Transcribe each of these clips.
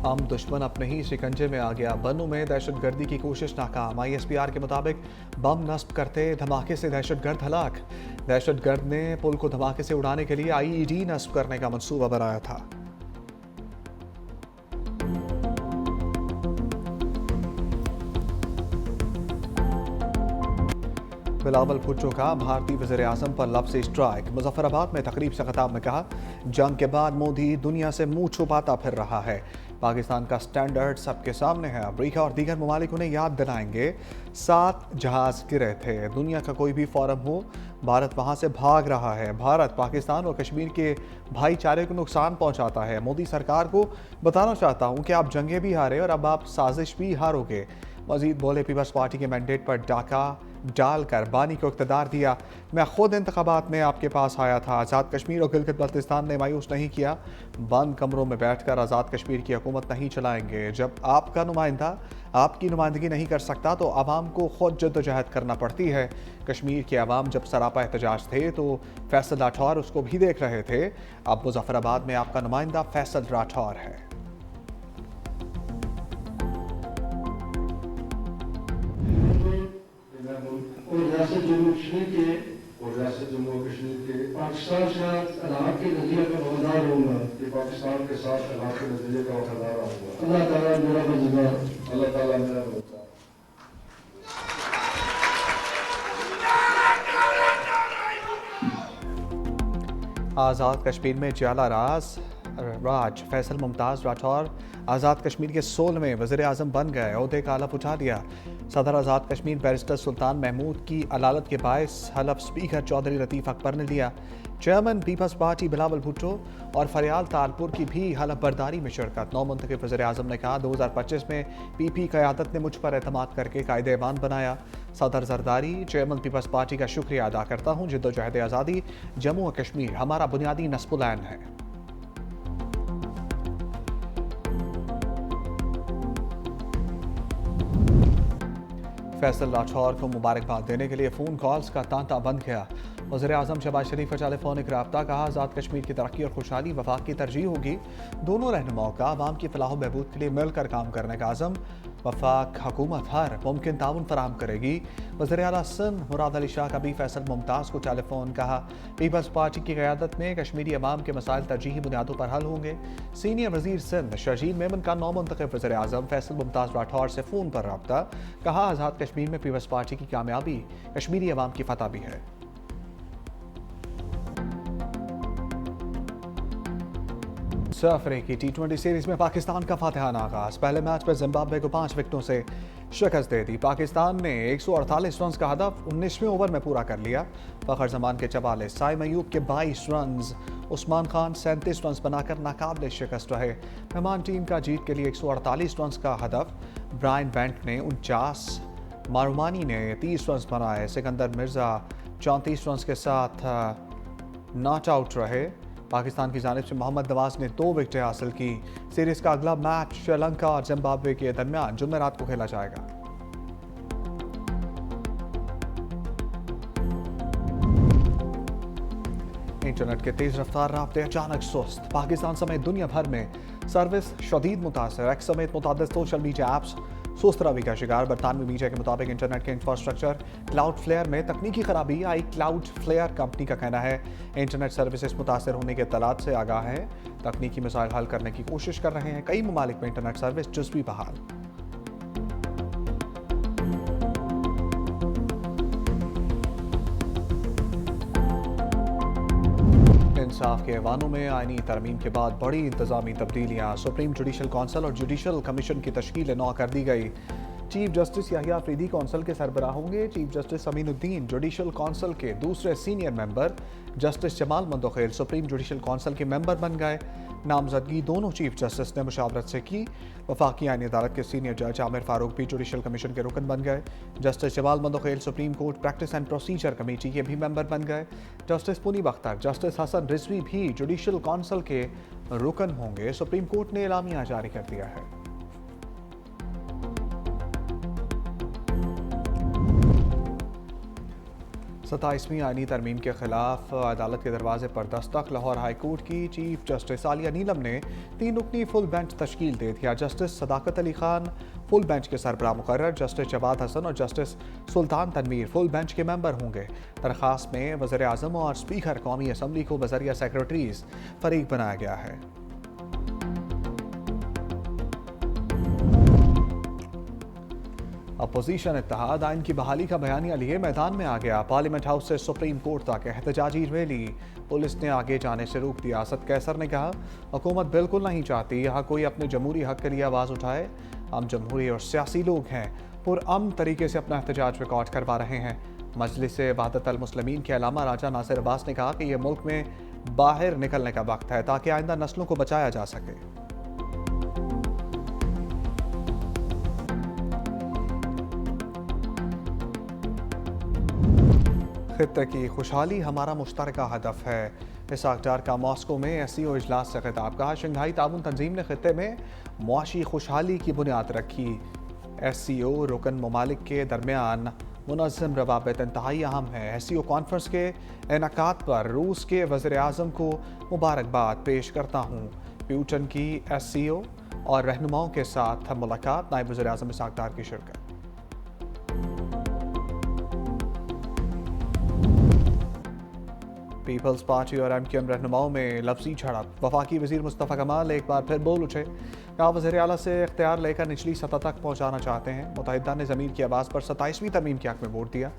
हम दुश्मन अपने ही शिकंजे में आ गया। बनू में दहशतगर्दी की कोशिश नाकाम। ISPR के मुताबिक बम नस्ब करते धमाके से दहशतगर्द हलाक। दहशतगर्द ने पुल को धमाके से उड़ाने के लिए IED नस्ब करने का मंसूबा बनाया था। बिलावल भुट्टो का भारतीय वज़ीर-ए-आज़म पर लब से स्ट्राइक। मुजफ्फराबाद में तकरीब से खिताब में कहा, जंग के बाद मोदी दुनिया से मुंह छुपाता फिर रहा है। पाकिस्तान का स्टैंडर्ड सबके सामने है। अमरीका और दीगर ममालिक उन्हें याद दिलाएंगे 7 जहाज गिरे थे। दुनिया का कोई भी फोरम हो, भारत वहां से भाग रहा है। भारत पाकिस्तान और कश्मीर के भाईचारे को नुकसान पहुंचाता है। मोदी सरकार को बताना चाहता हूं कि आप जंगें भी हारे और अब आप साजिश भी हारोगे। मजीद बोले, पीपल्स पार्टी के मैंडेट पर डाका डालकर बानी को इक़्तिदार दिया। मैं खुद इंतखाबात में आपके पास आया था। आज़ाद कश्मीर और गिलगित बल्तिस्तान ने मायूस नहीं किया। बंद कमरों में बैठकर आज़ाद कश्मीर की हुकूमत नहीं चलाएंगे। जब आपका नुमाइंदा आपकी नुमाइंदगी नहीं कर सकता तो आवाम को खुद जद्दोजहद करना पड़ती है। कश्मीर के अवाम जब सरापा एहतजाज थे तो फैसल राठौर उसको भी देख रहे थे। अब मुजफ्फराबाद में आपका नुमाइंदा फैसल राठौर है। और रियासत जम्मू कश्मीर के पाकिस्तान के साथ अलाक़ के नज़रिए का वफादार रहूँगा कि पाकिस्तान के साथ अलाक़ के नज़रिए का वफादार रहूँगा। अल्लाह ताला मेरा मददगार, अल्लाह ताला मेरा मददगार। आज़ाद कश्मीर में जाला राज फैसल मुमताज़ राठौर आज़ाद कश्मीर के 16वें वज़ीर-ए-आज़म बन गए। ओहदे का हलफ उठा लिया। सदर आज़ाद कश्मीर बैरिस्टर सुल्तान महमूद की अदालत के बायस हलफ स्पीकर चौधरी लतीफ़ अकबर ने लिया। Chairman Peoples Party Bilawal Bhutto और फरियाल तालपुर की भी हलफ बर्दारी में शिरकत। नौ मुंतखब वज़ीर-ए-आज़म ने कहा, 2025 में PP क़यादत ने मुझ पर एतमाद करके कायदे-ए-मान बनाया। सदर जरदारी, चेयरमैन पीपल्स पार्टी का शुक्रिया अदा करता हूँ। जिद्दोजहद आज़ादी जम्मू और कश्मीर हमारा बुनियादी नस्बुल-ऐन है। फैसल राठौर को मुबारकबाद देने के लिए फ़ोन कॉल्स का तांता बंद गया। वज़ीर-ए-आज़म शहबाज शरीफ का टेलीफोनिक रब्ता। कहा, आज़ाद कश्मीर की तरक्की और खुशहाली वफाक की तरजीह होगी। दोनों रहनुमाओं का अवाम की फलाह बहबूद के लिए मिलकर काम करने का आज़म। वफाक हुकूमत हर मुमकिन ताउन फराहम करेगी। वज़ीर-ए-आला सिंध मुराद अली शाह का भी फैसल मुमताज़ को टेलीफोन। कहा, पीपल्स पार्टी की क़यादत में कश्मीरी अवाम के मसाइल तरजीही बुनियादों पर हल होंगे। सीनियर वज़ीर सिंध शर्जील मेमन का नौ मुंतखब वज़ीर-ए-आज़म फैसल मुमताज़ राठौर से फ़ोन पर रब्ता। कहा, आज़ाद कश्मीर में पीपल्स पार्टी की कामयाबी कश्मीरी अवाम की फतह भी है। सफरे की T20 सीरीज में पाकिस्तान का फातिहाना आगाज। पहले मैच पर जिम्बाब्वे को 5 विकेटों से शिकस्त दे दी। पाकिस्तान ने 148 रन का हदफ 19वें ओवर में पूरा कर लिया। फ़खर जमान के 44, साइम अयूब के 22 रन, उस्मान खान 37 रन बनाकर नाकाबिले शिकस्त रहे। मेहमान टीम का जीत के लिए 148 रन का हदफ। ब्रायन बेंट ने 49, मारूमानी ने 30 रन बनाए। सिकंदर मिर्जा 34 रन के साथ नॉट आउट रहे। पाकिस्तान की जानिब से मोहम्मद नवाज ने 2 विकेटें हासिल की। सीरीज का अगला मैच श्रीलंका और जिम्बाब्वे के दरमियान जुमेरात को खेला जाएगा। इंटरनेट के तेज रफ्तार राब्ते अचानक सुस्त। पाकिस्तान समेत दुनिया भर में सर्विस शदीद मुतासर। एक्स समेत मुतादिद सोशल मीडिया ऐप्स सुस्त रवि का शिकार। बरतानवी मीडिया के मुताबिक इंटरनेट के इंफ्रास्ट्रक्चर क्लाउडफ्लेयर में तकनीकी खराबी आई। क्लाउडफ्लेयर कंपनी का कहना है इंटरनेट सर्विसेज मुतासर होने के इत्तलात से आगाह है। तकनीकी मसाइल हल करने की कोशिश कर रहे हैं। कई ममालिक में इंटरनेट सर्विस जुज़वी बहाल। इंसाफ के ऐवानों में आईनी तरमीम के बाद बड़ी इंतजामी तब्दीलियाँ। सुप्रीम जुडिशल कौंसिल और जुडिशल कमीशन की तश्कील नौ कर दी गई। Chief justice Yahya Afridi council के सरबराह होंगे। Chief justice Aminuddin judicial council के दूसरे senior member. Justice Jamal Mandokhail supreme judicial council के मेंबर बन गए। नामजदगी दोनों चीफ जस्टिस ने मुशावरत से की। वफाकी आईनी अदालत के सीनियर जज आमिर फारूक भी जुडिशल कमीशन के रुकन बन गए। Justice Jamal Mandokhail supreme court practice and procedure committee के भी मेंबर बन गए। जस्टिस पुनीब अख्तर, जस्टिस हसन रिजवी भी जुडिशल कौंसिल के रुकन होंगे। सुप्रीम कोर्ट ने एलामिया जारी कर दिया है। 27वीं आईनी तरमीम के खिलाफ अदालत के दरवाजे पर दस्तक। लाहौर हाई कोर्ट की चीफ जस्टिस आलिया नीलम ने 3 रुकनी फुल बेंच तश्कील दे दिया। जस्टिस सदाकत अली खान फुल बेंच के सरबराह मुकर्रर, जस्टिस जवाद हसन और जस्टिस सुल्तान तनवीर फुल बेंच के मेंबर होंगे। दरखास्त में वज़ीर आज़म और स्पीकर कौमी असम्बली को बज़रिया सेक्रेटरीज फरीक बनाया गया है। अपोजिशन इत्तेहाद आइन की बहाली का बयानिया लिए मैदान में आ गया। पार्लियामेंट हाउस से सुप्रीम कोर्ट तक एहतजाजी रैली, पुलिस ने आगे जाने से रोक दिया। असद कैसर ने कहा, हुकूमत बिल्कुल नहीं चाहती यहाँ कोई अपने जमहूरी हक के लिए आवाज़ उठाए। हम जमहूरी और सियासी लोग हैं, पुरअमन तरीके से अपना एहतजाज रिकॉर्ड करवा रहे हैं। मजलिस वहदत अल मुस्लिमीन के अलामा राजा नासिर अब्बास ने कहा कि यह मुल्क में बाहर निकलने का वक्त है ताकि आइंदा नस्लों को बचाया जा सके। खित्ते की खुशहाली हमारा मुश्तरका हदफ है। इसहाक डार का मॉस्को में SCO इजलास से खिताब। कहा, शंघाई ताउन तंजीम ने खित्ते में मुआशी खुशहाली की बुनियाद रखी। SCO रुकन ममालिक के दरमियान मुनज़्ज़म रवाबित इंतहाई अहम है। SCO कॉन्फ्रेंस के इनेकाद पर रूस के वज़ीर आज़म को मुबारकबाद पेश करता हूँ। प्यूटन की SCO और रहनुमाओं के साथ मुलाकात, नायब वज़ीर आज़म इसहाक डार की शिरकत। पीपल्स पार्टी और MQM रहनुमाओं में लफ्जी झड़प। वफाकी वज़ीर मुस्तफ़ा कमाल एक बार फिर बोल उठे। कहा, वज़ीर आला से इख्तियार लेकर निचली सतह तक पहुँचाना चाहते हैं। मुत्तहिदा ने ज़मीर की आवाज़ पर 27वीं तरमीम के हक़ में वोट दिया।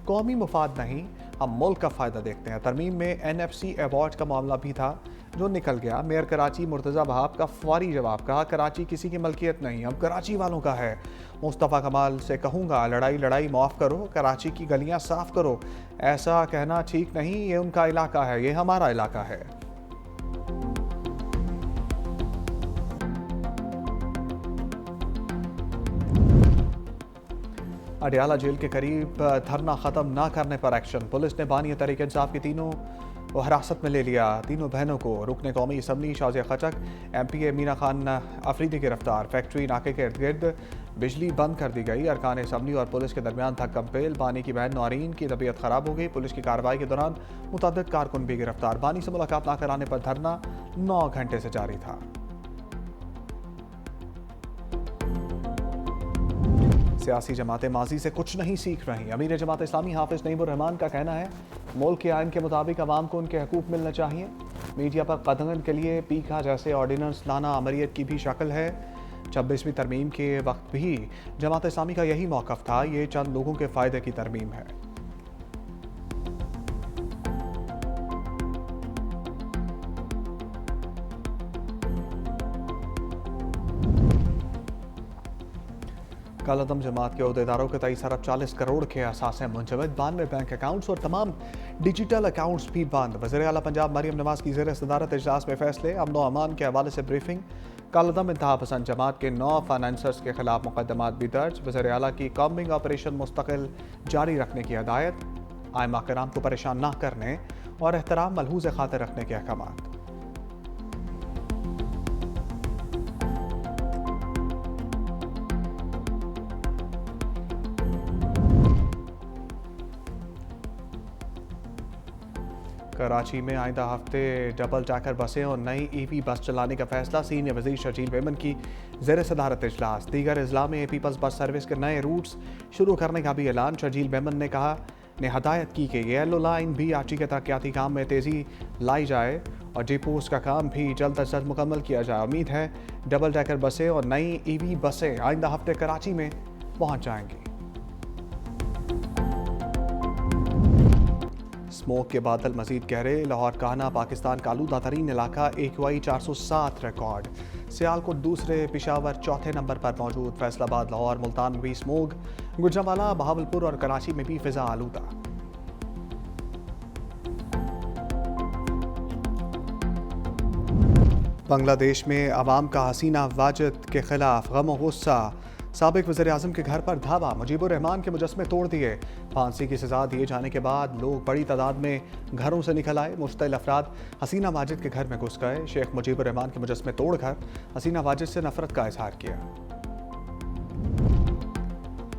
कौमी मुफाद नहीं, हम मुल्क का फ़ायदा देखते हैं। तरमीम में NFC अवार्ड का मामला भी था जो निकल गया। मेयर कराची मुर्तज़ा वहाब का फौरी जवाब। कहा, कराची किसी की मलकियत नहीं, अब कराची वालों का है। मुस्तफ़ा कमाल से कहूँगा, लड़ाई माफ़ करो, कराची की गलियाँ साफ़ करो। ऐसा कहना ठीक नहीं, ये उनका इलाका है, ये हमारा इलाका है। अडियाला जेल के करीब धरना ख़त्म न करने पर एक्शन। पुलिस ने बानी तहरीक इंसाफ की तीनों को हिरासत में ले लिया। तीनों बहनों को रुकने कौमी असम्बली शाज़िया खचक, MPA मीना खान अफरीदी गिरफ्तार। फैक्ट्री नाके के इर्द गिर्द बिजली बंद कर दी गई। अरकान असम्बली और पुलिस के दरमियान था कंपेल। बानी की बहन नौरीन की तबीयत ख़राब हो गई। पुलिस की कार्रवाई के दौरान मुतअद्दिद कारकुन भी गिरफ्तार। बानी से मुलाकात न कराने पर धरना 9 घंटे से जारी था। सियासी जमातें माजी से कुछ नहीं सीख रही। अमीर जमात इस्लामी हाफिज नईमुर रहमान का कहना है, मुल्क के आइन के मुताबिक अवाम को उनके हकूक मिलना चाहिए। मीडिया पर कदगन के लिए पीखा जैसे ऑर्डिनेंस लाना अमरियत की भी शक्ल है। 26वीं तरमीम के वक्त भी जमात इस्लामी का यही मौक़िफ़ था। ये चंद लोगों के फ़ायदे की तरमीम है। कालादम जमात के अहदेदारों के 23 अरब 40 करोड़ के असासे मुंजमद। 92 बैंक अकाउंट्स और तमाम डिजिटल अकाउंट्स भी बंद। वज़ीर आला पंजाब मरियम नवाज की ज़ेर सदारत इजलास में फैसले। अमन व अमान के हवाले से ब्रीफिंग। कालादम इंतहा पसंद जमात के 9 फाइनेंसर्स के खिलाफ मुकदमात भी दर्ज। वज़ीर आला की कॉम्बिंग ऑपरेशन मुस्तकिल जारी रखने की हदायत। आइमा कराम को परेशान न करने और एहतराम मलहूज़ खातिर रखने के अहकामात। कराची में आइंदा हफ्ते डबल टैकर बसें और नई EV बस चलाने का फैसला। सीनियर वज़ीर शर्जील मेमन की ज़ेर सदारत इजलास। दीगर अजला में पीपल्स बस सर्विस के नए रूट्स शुरू करने का भी ऐलान। शर्जील मेमन ने कहा, ने हदायत की कि येलो लाइन भी आची के तरक्याती काम में तेज़ी लाई जाए और डिपोज का काम भी जल्द अज जल्द मुकम्मल किया जाए। उम्मीद है डबल टैकर बसें और नई EV बसें आइंदा हफ्ते कराची में पहुँच जाएंगी। स्मोक के बादल मजीद गहरे। लाहौर काहना पाकिस्तान का आलूदा तरीन इलाका। AQI 407 record. सियालकोट दूसरे, पिशावर चौथे नंबर पर मौजूद। फैसलाबाद, लाहौर, मुल्तान में भी स्मोक। गुजरांवाला, बहावलपुर और कराची में भी फिजा आलूदा। बांग्लादेश में अवाम का हसीना वाजिद के खिलाफ गम और गुस्सा। साबिक वज़ीर आज़म के घर पर धावा। मुजीबुर रहमान के मुजस्समे तोड़ दिए। फांसी की सज़ा दिए जाने के बाद लोग बड़ी तादाद में घरों से निकल आए। मुश्तिल अफराद हसीना वाजिद के घर में घुस गए। शेख मुजीबुर रहमान के मुजस्समे तोड़कर हसीना वाजिद से नफरत का इजहार किया।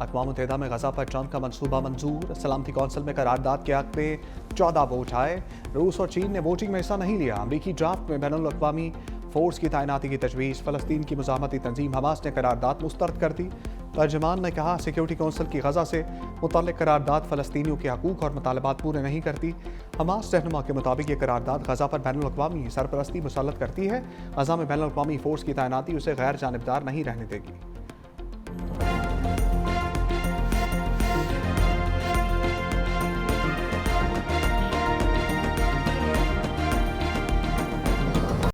अक़वाम मुत्तहिदा में गजा पर जंग का मंसूबा मंजूर। सलामती कौंसिल में करारदाद के हक में 14 वोट आए। रूस और चीन ने वोटिंग में हिस्सा नहीं लिया। अमरीकी ड्राफ्ट में बैनुल अक़वामी फोर्स की तैनाती की तजवीज़। फ़लस्तीन की मुज़ाहमती तंजीम हमास ने करारदाद मुस्तरद कर दी। तर्जमान ने कहा, सिक्योरिटी कौंसिल की गजा से मुतल्लिक़ करारदाद फ़लस्तीनियों के हकूक़ और मुतालबात पूरे नहीं करती। हमास रहनुमा के मुताबिक ये करारदाद गजा पर बैनुल अक़वामी सरपरस्ती मुसल्लत करती है। गजा में बैनुल अक़वामी फ़ोर्स की तैनाती उसे गैर जानिबदार नहीं रहने देगी।